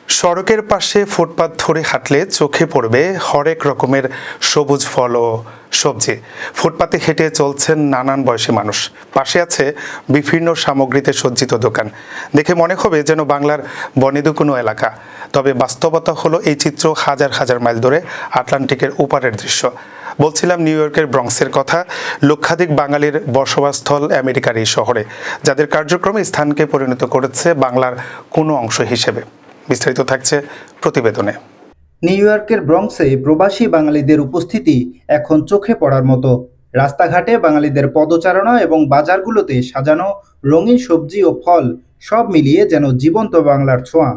সড়কের পাশে ফুটপাত ধরে হাঁটলে চোখে পড়বে হরেক রকমের সবুজ ফল ও সবজি। ফুটপাতে হেঁটে চলছেন নানান বয়সী মানুষ, পাশে আছে বিভিন্ন সামগ্রীতে সজ্জিত দোকান। দেখে মনে হবে যেন বাংলার বনেদু কোনো এলাকা। তবে বাস্তবতা হলো এই চিত্র হাজার হাজার মাইল ধরে আটলান্টিকের ওপারের দৃশ্য। বলছিলাম নিউ ইয়র্কের ব্রঙ্কসের কথা। লক্ষাধিক বাঙালির বসবাসস্থল আমেরিকার এই শহরে, যাদের কার্যক্রম স্থানকে পরিণত করেছে বাংলার কোনো অংশ হিসেবে। বিস্তারিত থাকছে প্রতিবেদনে। নিউ ইয়র্কের ব্রঙ্কসে প্রবাসী বাঙালিদের উপস্থিতি এখন চোখে পড়ার মতো। রাস্তাঘাটে বাঙালিদের পদচারণা এবং বাজারগুলোতে সাজানো রঙিন সবজি ও ফল সব মিলিয়ে যেন জীবন্ত বাংলার ছোঁয়া।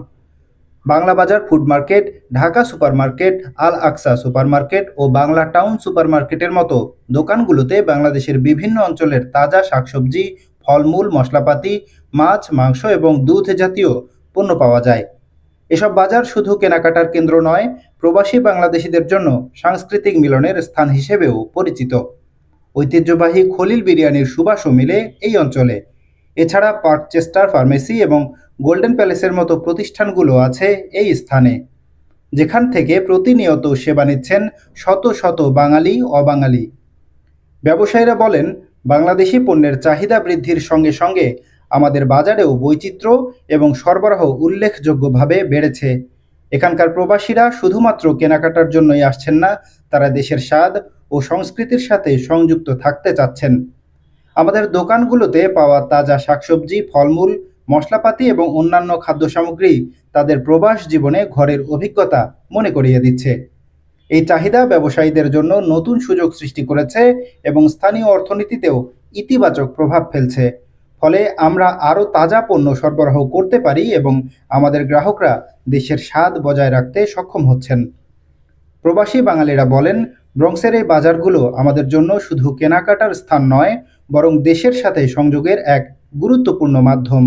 বাংলা বাজার ফুড মার্কেট, ঢাকা সুপারমার্কেট, আল আকসা সুপারমার্কেট ও বাংলা টাউন সুপারমার্কেটের মতো দোকানগুলোতে বাংলাদেশের বিভিন্ন অঞ্চলের তাজা শাকসবজি, ফলমূল, মশলাপাতি, মাছ, মাংস এবং দুধ জাতীয় পণ্য পাওয়া যায়। এসব বাজার শুধু কেনাকাটার কেন্দ্র নয়, প্রবাসী বাংলাদেশিদের জন্য সাংস্কৃতিক মিলনের স্থান হিসেবেও পরিচিত। ঐতিহ্যবাহী খলিল বিরিয়ানির সুবাসও মিলে এই অঞ্চলে। এছাড়া পার্কচেস্টার ফার্মেসি এবং গোল্ডেন প্যালেসের মতো প্রতিষ্ঠানগুলো আছে এই স্থানে, যেখান থেকে প্রতিনিয়ত সেবা নিচ্ছেন শত শত বাঙালি অবাঙালি। ব্যবসায়ীরা বলেন, বাংলাদেশি পণ্যের চাহিদা বৃদ্ধির সঙ্গে সঙ্গে আমাদের বাজারেও বৈচিত্র্য এবং সরবরাহ উল্লেখযোগ্যভাবে বেড়েছে। এখানকার প্রবাসীরা শুধুমাত্র কেনাকাটার জন্যই আসছেন না, তারা দেশের স্বাদ ও সংস্কৃতির সাথে সংযুক্ত থাকতে চাচ্ছেন। আমাদের দোকানগুলোতে পাওয়া তাজা শাকসবজি, ফলমূল, মশলাপাতি এবং অন্যান্য খাদ্য সামগ্রী তাদের প্রবাস জীবনে ঘরের অভিজ্ঞতা মনে করিয়ে দিচ্ছে। এই চাহিদা ব্যবসায়ীদের জন্য নতুন সুযোগ সৃষ্টি করেছে এবং স্থানীয় অর্থনীতিতেও ইতিবাচক প্রভাব ফেলছে। ফলে আমরা আরও তাজা পণ্য সরবরাহ করতে পারি এবং আমাদের গ্রাহকরা দেশের স্বাদ বজায় রাখতে সক্ষম হচ্ছেন। প্রবাসী বাঙালিরা বলেন, ব্রঙ্কসের এই বাজারগুলো আমাদের জন্য শুধু কেনাকাটার স্থান নয়, বরং দেশের সাথে সংযোগের এক গুরুত্বপূর্ণ মাধ্যম।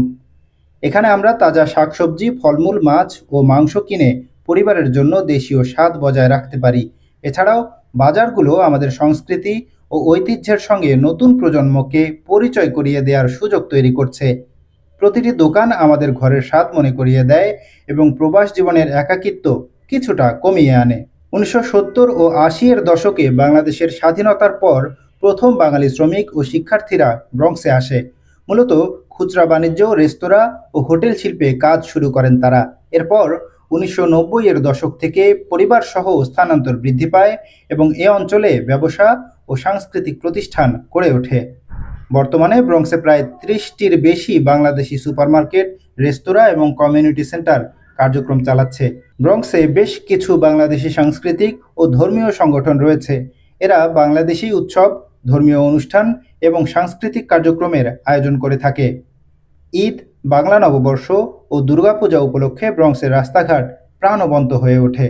এখানে আমরা তাজা শাকসবজি, ফলমূল, মাছ ও মাংস কিনে পরিবারের জন্য দেশীয় স্বাদ বজায় রাখতে পারি। এছাড়াও বাজারগুলো আমাদের সংস্কৃতি ও ঐতিহ্যের সঙ্গে নতুন প্রজন্মকে পরিচয় করিয়ে দেওয়ার সুযোগ তৈরি করছে। প্রতিটি দোকান আমাদের ঘরের স্বাদ মনে করিয়ে দেয় এবং প্রবাস জীবনের একাকিত্ব কিছুটা কমিয়ে আনে। 1970 ও 80-এর দশকে বাংলাদেশের স্বাধীনতার পর প্রথম বাঙালি শ্রমিক ও শিক্ষার্থীরা ব্রঙ্কসে আসে। মূলত খুচরা বাণিজ্য, রেস্তোরাঁ ও হোটেল শিল্পে কাজ শুরু করেন তারা। এরপর 1990-এর দশক থেকে পরিবার সহ স্থানান্তর বৃদ্ধি পায় এবং এ অঞ্চলে ব্যবসা ও সাংস্কৃতিক প্রতিষ্ঠান গড়ে ওঠে। বর্তমানে ব্রঙ্কসে প্রায় 30টির বেশি বাংলাদেশি সুপারমার্কেট, রেস্তোরাঁ এবং কমিউনিটি সেন্টার কার্যক্রম চালাচ্ছে। ব্রঙ্কসে বেশ কিছু বাংলাদেশি সাংস্কৃতিক ও ধর্মীয় সংগঠন রয়েছে। এরা বাংলাদেশি উৎসব, ধর্মীয় অনুষ্ঠান এবং সাংস্কৃতিক কার্যক্রমের আয়োজন করে থাকে। ঈদ, বাংলা নববর্ষ ও দুর্গাপূজা উপলক্ষে ব্রঙ্কসের রাস্তাঘাট প্রাণবন্ত হয়ে ওঠে।